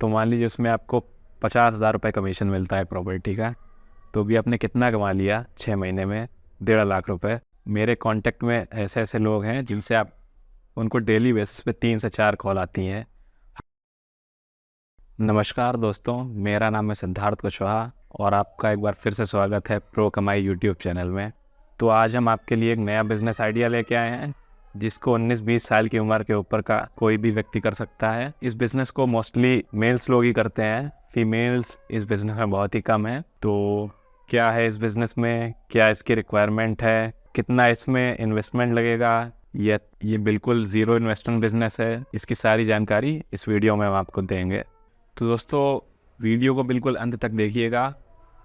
तो मान लीजिए उसमें आपको 50,000 रुपये कमीशन मिलता है प्रॉपर्टी का, तो भी आपने कितना कमा लिया 6 महीने में? 1.5 लाख रुपए। मेरे कांटेक्ट में ऐसे ऐसे लोग हैं जिनसे आप उनको डेली बेसिस पे 3 से 4 कॉल आती हैं। नमस्कार दोस्तों, मेरा नाम है सिद्धार्थ कुशवाहा और आपका एक बार फिर से स्वागत है प्रो कमाई यूट्यूब चैनल में। तो आज हम आपके लिए एक नया बिजनेस आइडिया लेके आए हैं जिसको 19-20 साल की उम्र के ऊपर का कोई भी व्यक्ति कर सकता है। इस बिज़नेस को मोस्टली मेल्स लोग ही करते हैं, फीमेल्स इस बिज़नेस में बहुत ही कम है। तो क्या है इस बिज़नेस में, क्या इसकी रिक्वायरमेंट है, कितना इसमें इन्वेस्टमेंट लगेगा, ये बिल्कुल ज़ीरो इन्वेस्टमेंट बिज़नेस है। इसकी सारी जानकारी इस वीडियो में हम आपको देंगे। तो दोस्तों, वीडियो को बिल्कुल अंत तक देखिएगा।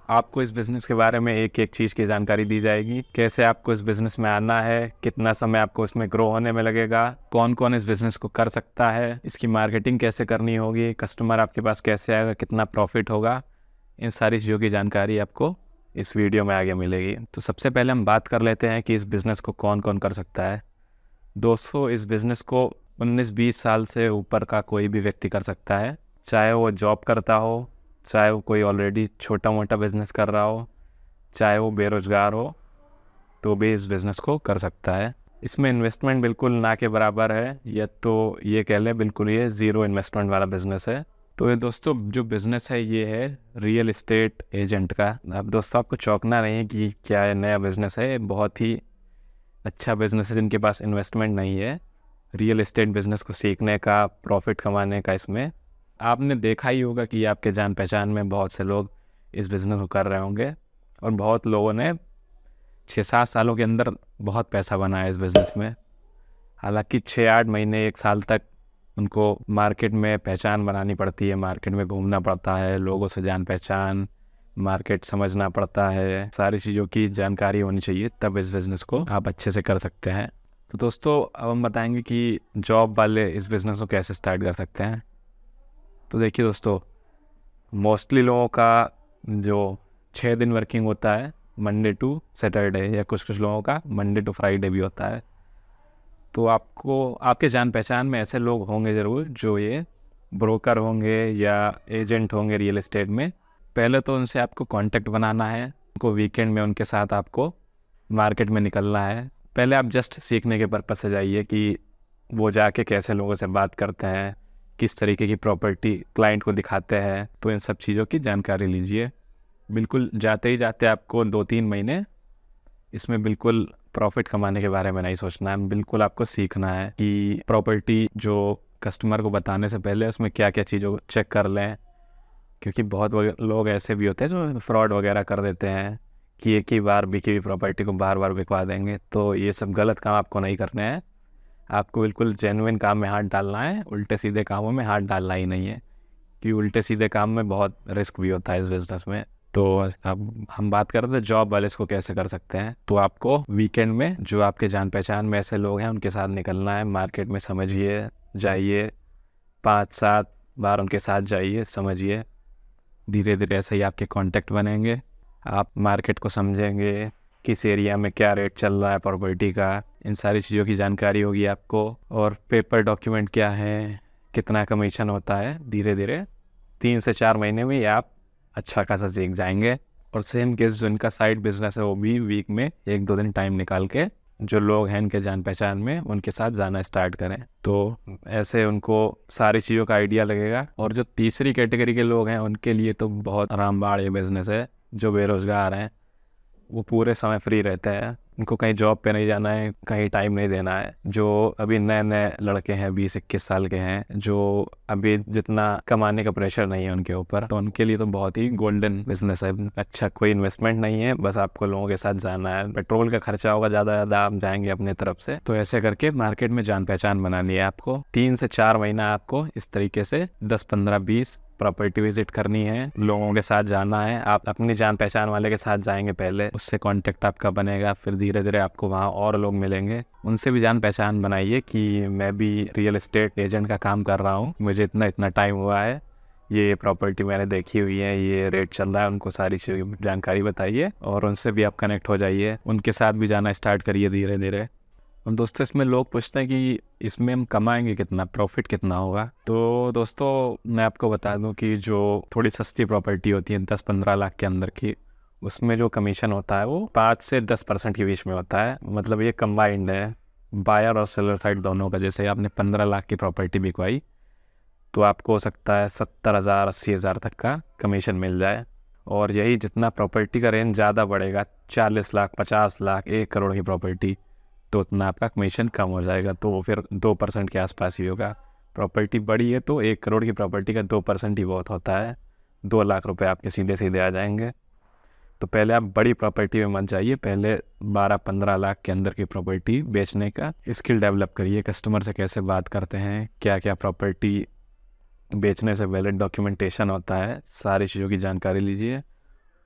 आपको इस बिज़नेस के बारे में एक एक चीज़ की जानकारी दी जाएगी, कैसे आपको इस बिज़नेस में आना है, कितना समय आपको इसमें ग्रो होने में लगेगा, कौन कौन इस बिज़नेस को कर सकता है, इसकी मार्केटिंग कैसे करनी होगी, कस्टमर आपके पास कैसे आएगा, कितना प्रॉफिट होगा। इन सारी चीज़ों की जानकारी आपको इस वीडियो में आगे मिलेगी। तो सबसे पहले हम बात कर लेते हैं कि इस बिज़नेस को कौन कौन कर सकता है। दोस्तों, इस बिज़नेस को 19-20 साल से ऊपर का कोई भी व्यक्ति कर सकता है, चाहे वो जॉब करता हो, चाहे वो कोई ऑलरेडी छोटा मोटा बिज़नेस कर रहा हो, चाहे वो बेरोज़गार हो, तो भी इस बिज़नेस को कर सकता है। इसमें इन्वेस्टमेंट बिल्कुल ना के बराबर है, या तो ये कह लें बिल्कुल ये ज़ीरो इन्वेस्टमेंट वाला बिज़नेस है। तो ये दोस्तों जो बिज़नेस है ये है रियल एस्टेट एजेंट का। अब दोस्तों आपको चौंकना नहीं है कि क्या ये नया बिज़नेस है, बहुत ही अच्छा बिज़नेस है जिनके पास इन्वेस्टमेंट नहीं है। रियल एस्टेट बिज़नेस को सीखने का, प्रॉफिट कमाने का, इसमें आपने देखा ही होगा कि आपके जान पहचान में बहुत से लोग इस बिज़नेस को कर रहे होंगे और बहुत लोगों ने 6-7 सालों के अंदर बहुत पैसा बनाया इस बिज़नेस में। हालांकि 6-8 महीने 1 साल तक उनको मार्केट में पहचान बनानी पड़ती है, मार्केट में घूमना पड़ता है, लोगों से जान पहचान, मार्केट समझना पड़ता है, सारी चीज़ों की जानकारी होनी चाहिए, तब इस बिज़नेस को आप अच्छे से कर सकते हैं। तो दोस्तों अब हम बताएंगे कि जॉब वाले इस बिज़नेस को कैसे स्टार्ट कर सकते हैं। तो देखिए दोस्तों, मोस्टली लोगों का जो 6 दिन वर्किंग होता है, मंडे टू सैटरडे, या कुछ कुछ लोगों का मंडे टू फ्राइडे भी होता है। तो आपको आपके जान पहचान में ऐसे लोग होंगे ज़रूर जो ये ब्रोकर होंगे या एजेंट होंगे रियल एस्टेट में। पहले तो उनसे आपको कांटेक्ट बनाना है, उनको वीकेंड में उनके साथ आपको मार्केट में निकलना है। पहले आप जस्ट सीखने के पर्पज़ से जाइए कि वो जाके कैसे लोगों से बात करते हैं, किस तरीके की प्रॉपर्टी क्लाइंट को दिखाते हैं। तो इन सब चीज़ों की जानकारी लीजिए। बिल्कुल जाते ही जाते आपको 2-3 महीने इसमें बिल्कुल प्रॉफिट कमाने के बारे में नहीं सोचना है, बिल्कुल आपको सीखना है कि प्रॉपर्टी जो कस्टमर को बताने से पहले उसमें क्या क्या चीज़ों को चेक कर लें, क्योंकि बहुत लोग ऐसे भी होते हैं जो फ्रॉड वगैरह कर देते हैं कि एक ही बार बिकी हुई प्रॉपर्टी को बार बार बिकवा देंगे। तो ये सब गलत काम आपको नहीं करने हैं। आपको बिल्कुल जेन्युइन काम में हाथ डालना है, उल्टे सीधे कामों में हाथ डालना ही नहीं है, कि उल्टे सीधे काम में बहुत रिस्क भी होता है इस बिज़नेस में। तो अब हम बात कर रहे थे जॉब वाले इसको कैसे कर सकते हैं। तो आपको वीकेंड में जो आपके जान पहचान में ऐसे लोग हैं उनके साथ निकलना है, मार्केट में समझिए, जाइए, 5-7 बार उनके साथ जाइए, समझिए। धीरे धीरे ऐसे ही आपके कॉन्टेक्ट बनेंगे, आप मार्केट को समझेंगे, किस एरिया में क्या रेट चल रहा है प्रॉपर्टी का, इन सारी चीज़ों की जानकारी होगी आपको। और पेपर डॉक्यूमेंट क्या है, कितना कमीशन होता है, धीरे धीरे 3 से 4 महीने में ये आप अच्छा खासा सीख जाएंगे। और सेम केस जो इनका साइड बिजनेस है वो भी वीक में 1-2 दिन टाइम निकाल के जो लोग हैं इनके जान पहचान में उनके साथ जाना स्टार्ट करें। तो ऐसे उनको सारी चीज़ों का आइडिया लगेगा। और जो तीसरी कैटेगरी के लोग हैं उनके लिए तो बहुत रामबाण ये बिज़नेस है। जो बेरोज़गार हैं वो पूरे समय फ्री रहते हैं, उनको कहीं जॉब पे नहीं जाना है, कहीं टाइम नहीं देना है। जो अभी नए नए लड़के हैं, 20-21 साल के हैं, जो अभी जितना कमाने का प्रेशर नहीं है उनके ऊपर, तो उनके लिए तो बहुत ही गोल्डन बिजनेस है। अच्छा, कोई इन्वेस्टमेंट नहीं है, बस आपको लोगों के साथ जाना है। पेट्रोल का खर्चा होगा ज़्यादा आप जाएंगे अपने तरफ से। तो ऐसे करके मार्केट में जान पहचान बनानी है आपको। 3 से 4 महीना आपको इस तरीके से 10-15-20 प्रॉपर्टी विजिट करनी है, लोगों के साथ जाना है। आप अपनी जान पहचान वाले के साथ जाएंगे पहले, उससे कांटेक्ट आपका बनेगा, फिर धीरे धीरे आपको वहाँ और लोग मिलेंगे, उनसे भी जान पहचान बनाइए कि मैं भी रियल एस्टेट एजेंट का काम कर रहा हूँ, मुझे इतना इतना टाइम हुआ है, ये प्रॉपर्टी मैंने देखी हुई है, ये रेट चल रहा है। उनको सारी जानकारी बताइए और उनसे भी आप कनेक्ट हो जाइए, उनके साथ भी जाना स्टार्ट करिए धीरे धीरे। हम दोस्तों इसमें लोग पूछते हैं कि इसमें हम कमाएंगे कितना, प्रॉफिट कितना होगा। तो दोस्तों मैं आपको बता दूं कि जो थोड़ी सस्ती प्रॉपर्टी होती है 10-15 लाख के अंदर की, उसमें जो कमीशन होता है वो 5 से 10% के बीच में होता है। मतलब ये कंबाइंड है बायर और सेलर साइड दोनों का। जैसे आपने 15 लाख की प्रॉपर्टी बिकवाई तो आपको हो सकता है 70,000 80,000 तक का कमीशन मिल जाए। और यही जितना प्रॉपर्टी का रेंज ज़्यादा बढ़ेगा, 40 लाख 50 लाख 1 करोड़ की प्रॉपर्टी, तो उतना आपका कमीशन कम हो जाएगा। तो वो फिर 2% के आसपास ही होगा। प्रॉपर्टी बड़ी है तो 1 करोड़ की प्रॉपर्टी का 2% ही बहुत होता है। 2 लाख रुपए आपके सीधे सीधे आ जाएंगे। तो पहले आप बड़ी प्रॉपर्टी में मत जाइए, पहले 12-15 लाख के अंदर की प्रॉपर्टी बेचने का स्किल डेवलप करिए। कस्टमर से कैसे बात करते हैं, क्या क्या प्रॉपर्टी बेचने से वैलिड डॉक्यूमेंटेशन होता है, सारी चीज़ों की जानकारी लीजिए।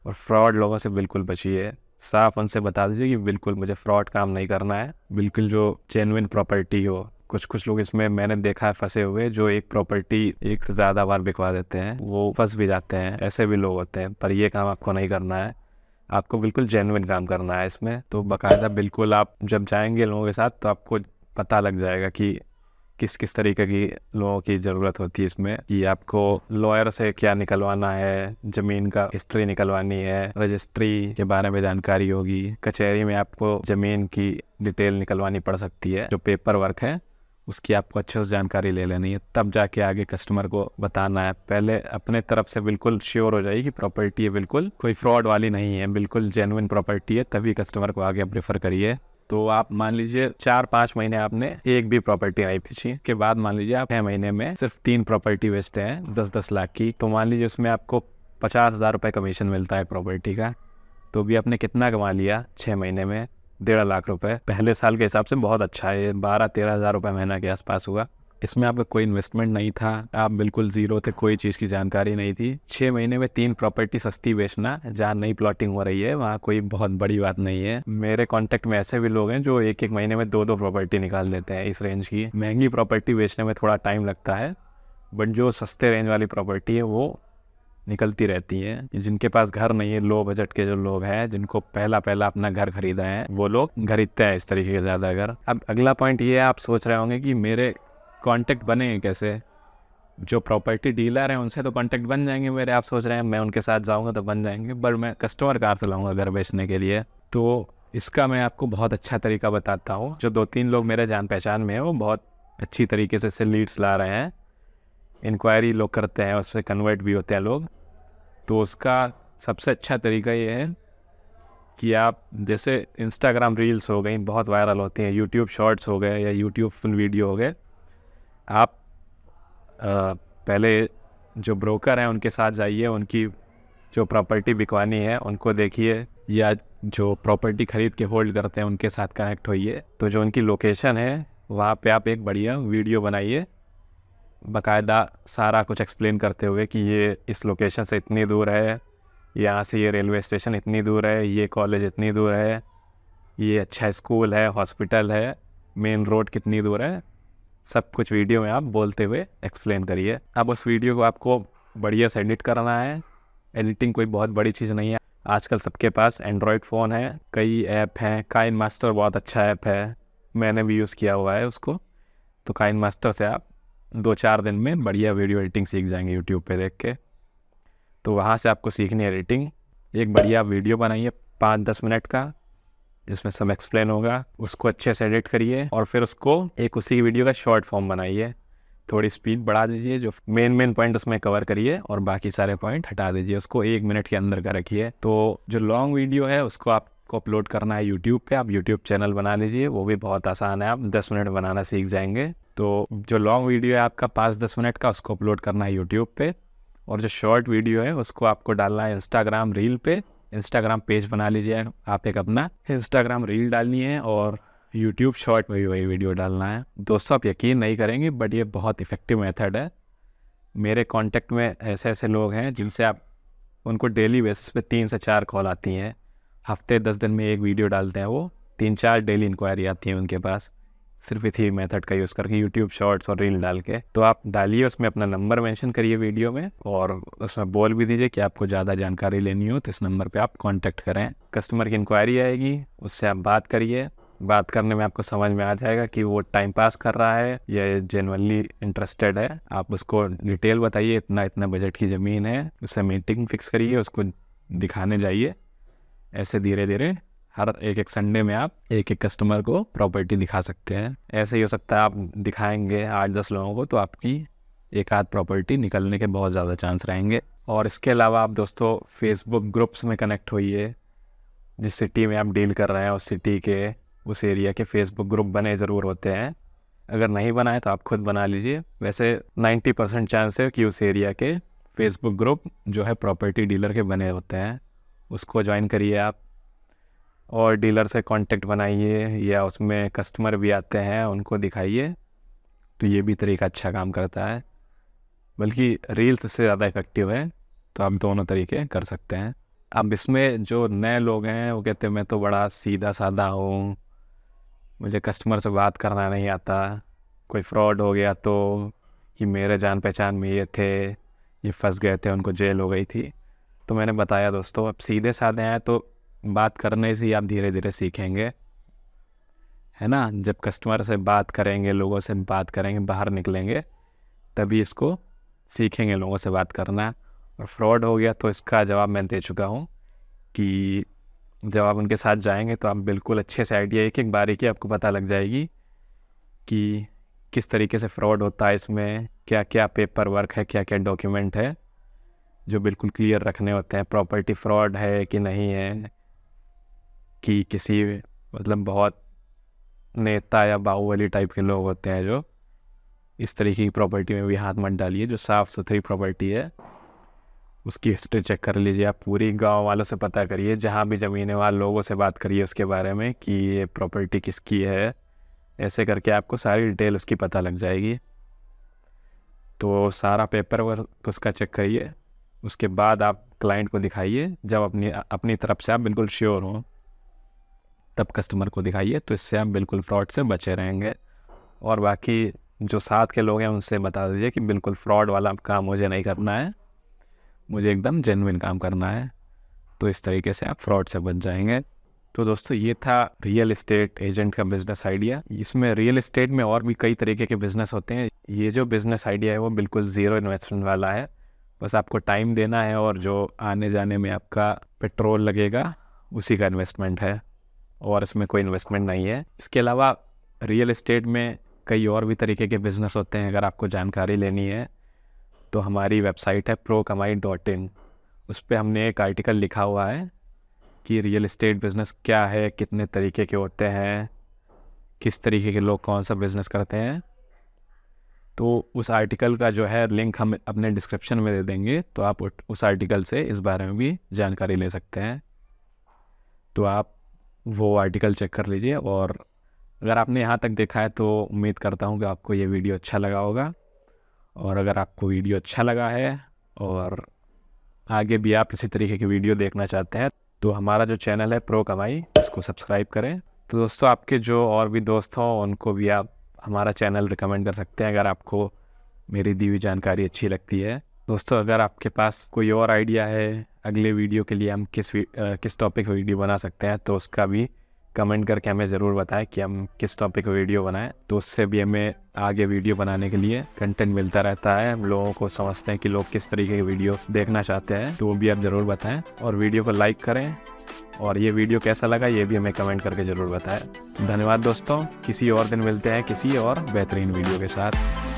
और फ्रॉड लोगों से बिल्कुल बचिए। साफ उनसे बता दीजिए कि बिल्कुल मुझे फ्रॉड काम नहीं करना है, बिल्कुल जो जेन्युइन प्रॉपर्टी हो। कुछ लोग इसमें मैंने देखा है फंसे हुए, जो एक प्रॉपर्टी एक से ज़्यादा बार बिकवा देते हैं, वो फंस भी जाते हैं। ऐसे भी लोग होते हैं। पर ये काम आपको नहीं करना है, आपको बिल्कुल जेन्युइन काम करना है इसमें। तो बाकायदा बिल्कुल आप जब जाएंगे लोगों के साथ तो आपको पता लग जाएगा कि किस किस तरीके की लोगों की ज़रूरत होती है इसमें। कि आपको लॉयर से क्या निकलवाना है, ज़मीन का हिस्ट्री निकलवानी है, रजिस्ट्री के बारे में जानकारी होगी, कचहरी में आपको ज़मीन की डिटेल निकलवानी पड़ सकती है, जो पेपर वर्क है उसकी आपको अच्छे से जानकारी ले लेनी है, तब जाके आगे कस्टमर को बताना है। पहले अपने तरफ से बिल्कुल श्योर हो जाइए कि प्रॉपर्टी है बिल्कुल कोई फ्रॉड वाली नहीं है, बिल्कुल जेन्युइन प्रॉपर्टी है, तभी कस्टमर को आगे प्रेफर करिए। तो आप मान लीजिए 4-5 महीने आपने एक भी प्रॉपर्टी नहीं बेची, के बाद मान लीजिए आप 6 महीने में सिर्फ 3 प्रॉपर्टी बेचते हैं 10-10 लाख की, तो मान लीजिए उसमें आपको 50,000 रुपये कमीशन मिलता है प्रॉपर्टी का। तो भी आपने कितना कमा लिया 6 महीने में? 1.5 लाख रुपए। पहले साल के हिसाब से बहुत अच्छा है, 12-13 हज़ार रुपये महीना के आसपास हुआ। इसमें आपका कोई इन्वेस्टमेंट नहीं था, आप बिल्कुल ज़ीरो थे, कोई चीज़ की जानकारी नहीं थी। 6 महीने में 3 प्रॉपर्टी सस्ती बेचना, जहाँ नई प्लॉटिंग हो रही है वहाँ कोई बहुत बड़ी बात नहीं है। मेरे कांटेक्ट में ऐसे भी लोग हैं जो एक महीने में 2-2 प्रॉपर्टी निकाल देते हैं इस रेंज की। महंगी प्रॉपर्टी बेचने में थोड़ा टाइम लगता है, बट जो सस्ते रेंज वाली प्रॉपर्टी है वो निकलती रहती हैं। जिनके पास घर नहीं है, लो बजट के जो लोग हैं, जिनको पहला अपना घर खरीद रहे हैं, वो लोग खरीदते हैं इस तरीके के ज़्यादा घर। अब अगला पॉइंट ये है, आप सोच रहे होंगे कि मेरे कांटेक्ट बने कैसे? जो प्रॉपर्टी डीलर हैं उनसे तो कांटेक्ट बन जाएंगे मेरे। आप सोच रहे हैं मैं उनके साथ जाऊंगा तो बन जाएंगे, बट मैं कस्टमर कहाँ से लाऊंगा घर बेचने के लिए? तो इसका मैं आपको बहुत अच्छा तरीका बताता हूँ। जो 2-3 लोग मेरे जान पहचान में हैं, वो बहुत अच्छी तरीके से लीड्स ला रहे हैं, इंक्वायरी लोग करते हैं, उससे कन्वर्ट भी होते हैं लोग। तो उसका सबसे अच्छा तरीका ये है कि आप जैसे इंस्टाग्राम रील्स हो गई, बहुत वायरल होती हैं, यूट्यूब शॉर्ट्स हो गए या यूट्यूब फुल वीडियो हो गए, आप पहले जो ब्रोकर हैं उनके साथ जाइए, उनकी जो प्रॉपर्टी बिकवानी है उनको देखिए, या जो प्रॉपर्टी ख़रीद के होल्ड करते हैं उनके साथ कनेक्ट होइए। तो जो उनकी लोकेशन है वहाँ पे आप एक बढ़िया वीडियो बनाइए, बाकायदा सारा कुछ एक्सप्लेन करते हुए कि ये इस लोकेशन से इतनी दूर है, यहाँ से ये रेलवे स्टेशन इतनी दूर है, ये कॉलेज इतनी दूर है, ये अच्छा स्कूल है, हॉस्पिटल है, मेन रोड कितनी दूर है, सब कुछ वीडियो में आप बोलते हुए एक्सप्लेन करिए। अब उस वीडियो को आपको बढ़िया से एडिट करना है। एडिटिंग कोई बहुत बड़ी चीज़ नहीं है, आजकल सबके पास एंड्रॉयड फ़ोन है, कई ऐप हैं। काइन मास्टर बहुत अच्छा ऐप है, मैंने भी यूज़ किया हुआ है उसको। तो काइन मास्टर से आप 2-4 दिन में बढ़िया वीडियो एडिटिंग सीख जाएंगे यूट्यूब पे देख के। तो वहाँ से आपको सीखनी है एडिटिंग। एक बढ़िया वीडियो बनाइए 5-10 मिनट का, जिसमें सब एक्सप्लेन होगा, उसको अच्छे से एडिट करिए और फिर उसको एक उसी वीडियो का शॉर्ट फॉर्म बनाइए। थोड़ी स्पीड बढ़ा दीजिए, जो मेन पॉइंट उसमें कवर करिए और बाकी सारे पॉइंट हटा दीजिए, उसको 1 मिनट के अंदर का रखिए। तो जो लॉन्ग वीडियो है उसको आपको अपलोड करना है यूट्यूब पे। आप यूट्यूब चैनल बना लीजिए, वो भी बहुत आसान है, आप 10 मिनट बनाना सीख जाएंगे। तो जो लॉन्ग वीडियो है आपका 5-10 मिनट का, उसको अपलोड करना है यूट्यूब पे। और जो शॉर्ट वीडियो है उसको आपको डालना है इंस्टाग्राम रील पे। इंस्टाग्राम पेज बना लीजिए आप, एक अपना इंस्टाग्राम रील डालनी है और यूट्यूब शॉर्ट में भी वही वीडियो डालना है। दोस्तों आप यकीन नहीं करेंगे, बट ये बहुत इफेक्टिव मेथड है। मेरे कांटेक्ट में ऐसे लोग हैं जिनसे आप उनको डेली बेसिस पे 3 से 4 कॉल आती हैं, हफ्ते 10 दिन में एक वीडियो डालते हैं, वो 3-4 डेली इंक्वायरी आती है उनके पास, सिर्फ इसी मेथड का यूज़ करके, यूट्यूब शॉर्ट्स और रील डाल के। तो आप डालिए, उसमें अपना नंबर मेंशन करिए वीडियो में और उसमें बोल भी दीजिए कि आपको ज़्यादा जानकारी लेनी हो तो इस नंबर पे आप कांटेक्ट करें। कस्टमर की इंक्वायरी आएगी, उससे आप बात करिए, बात करने में आपको समझ में आ जाएगा कि वो टाइम पास कर रहा है या जेन्युइनली इंटरेस्टेड है। आप उसको डिटेल बताइए, इतना इतना बजट की ज़मीन है, उससे मीटिंग फिक्स करिए, उसको दिखाने जाइए। ऐसे धीरे धीरे हर एक संडे में आप एक कस्टमर को प्रॉपर्टी दिखा सकते हैं। ऐसे ही हो सकता है आप दिखाएंगे 8-10 लोगों को तो आपकी एक आध प्रॉपर्टी निकलने के बहुत ज़्यादा चांस रहेंगे। और इसके अलावा आप दोस्तों फेसबुक ग्रुप्स में कनेक्ट होइए। जिस सिटी में आप डील कर रहे हैं उस सिटी के, उस एरिया के फेसबुक ग्रुप बने ज़रूर होते हैं। अगर नहीं बनाए तो आप खुद बना लीजिए। वैसे 90% चांस है कि उस एरिया के फेसबुक ग्रुप जो है प्रॉपर्टी डीलर के बने होते हैं, उसको ज्वाइन करिए आप और डीलर से कांटेक्ट बनाइए, या उसमें कस्टमर भी आते हैं उनको दिखाइए। तो ये भी तरीका अच्छा काम करता है, बल्कि रील्स इससे ज़्यादा इफ़ेक्टिव है। तो आप दोनों तरीके कर सकते हैं। अब इसमें जो नए लोग हैं वो कहते हैं मैं तो बड़ा सीधा साधा हूँ, मुझे कस्टमर से बात करना नहीं आता, कोई फ्रॉड हो गया तो कि मेरे जान पहचान में ये थे, ये फंस गए थे, उनको जेल हो गई थी। तो मैंने बताया दोस्तों, अब सीधे साधे हैं तो बात करने से ही आप धीरे धीरे सीखेंगे, है ना। जब कस्टमर से बात करेंगे, लोगों से बात करेंगे, बाहर निकलेंगे, तभी इसको सीखेंगे लोगों से बात करना। और फ्रॉड हो गया तो इसका जवाब मैं दे चुका हूँ कि जब आप उनके साथ जाएंगे तो आप बिल्कुल अच्छे से आइडिया, एक एक बारीकी आपको पता लग जाएगी कि किस तरीके से फ्रॉड होता है, इसमें क्या क्या पेपर वर्क है, क्या क्या डॉक्यूमेंट है जो बिल्कुल क्लियर रखने होते हैं। प्रॉपर्टी फ्रॉड है कि नहीं है, कि किसी मतलब बहुत नेता या बाहुबली टाइप के लोग होते हैं जो इस तरीके की प्रॉपर्टी में भी हाथ मत डालिए। जो साफ़ सुथरी प्रॉपर्टी है उसकी हिस्ट्री चेक कर लीजिए आप पूरी, गांव वालों से पता करिए, जहां भी ज़मीनें वाले लोगों से बात करिए उसके बारे में कि ये प्रॉपर्टी किसकी है। ऐसे करके आपको सारी डिटेल उसकी पता लग जाएगी। तो सारा पेपर वर्क उसका चेक करिए, उसके बाद आप क्लाइंट को दिखाइए। जब अपनी तरफ से आप बिल्कुल श्योर हों तब कस्टमर को दिखाइए, तो इससे आप बिल्कुल फ्रॉड से बचे रहेंगे। और बाकी जो साथ के लोग हैं उनसे बता दीजिए कि बिल्कुल फ्रॉड वाला काम मुझे नहीं करना है, मुझे एकदम जेन्युइन काम करना है। तो इस तरीके से आप फ्रॉड से बच जाएंगे। तो दोस्तों ये था रियल एस्टेट एजेंट का बिज़नेस आइडिया। इसमें रियल एस्टेट में और भी कई तरीके के बिज़नेस होते हैं। ये जो बिज़नेस आइडिया है वो बिल्कुल ज़ीरो इन्वेस्टमेंट वाला है, बस आपको टाइम देना है और जो आने जाने में आपका पेट्रोल लगेगा उसी का इन्वेस्टमेंट है, और इसमें कोई इन्वेस्टमेंट नहीं है। इसके अलावा रियल एस्टेट में कई और भी तरीके के बिज़नेस होते हैं। अगर आपको जानकारी लेनी है तो हमारी वेबसाइट है prokamai.in, उस पर हमने एक आर्टिकल लिखा हुआ है कि रियल एस्टेट बिज़नेस क्या है, कितने तरीके के होते हैं, किस तरीके के लोग कौन सा बिज़नेस करते हैं। तो उस आर्टिकल का जो है लिंक हम अपने डिस्क्रिप्शन में दे देंगे, तो आप उस आर्टिकल से इस बारे में भी जानकारी ले सकते हैं। तो आप वो आर्टिकल चेक कर लीजिए। और अगर आपने यहाँ तक देखा है तो उम्मीद करता हूँ कि आपको ये वीडियो अच्छा लगा होगा। और अगर आपको वीडियो अच्छा लगा है और आगे भी आप इसी तरीके की वीडियो देखना चाहते हैं तो हमारा जो चैनल है प्रो कमाई, इसको सब्सक्राइब करें। तो दोस्तों आपके जो और भी दोस्त हों उनको भी आप हमारा चैनल रिकमेंड कर सकते हैं अगर आपको मेरी दी हुई जानकारी अच्छी लगती है। दोस्तों अगर आपके पास कोई और आइडिया है अगले वीडियो के लिए हम किस टॉपिक पर वीडियो बना सकते हैं तो उसका भी कमेंट करके हमें ज़रूर बताएं कि हम किस टॉपिक पर वीडियो बनाएं। तो उससे भी हमें आगे वीडियो बनाने के लिए कंटेंट मिलता रहता है। हम लोगों को समझते हैं कि लोग किस तरीके की वीडियो देखना चाहते हैं, तो वो भी आप ज़रूर बताएं। और वीडियो को लाइक करें, और ये वीडियो कैसा लगा ये भी हमें कमेंट करके ज़रूर बताएं। धन्यवाद दोस्तों, किसी और दिन मिलते हैं किसी और बेहतरीन वीडियो के साथ।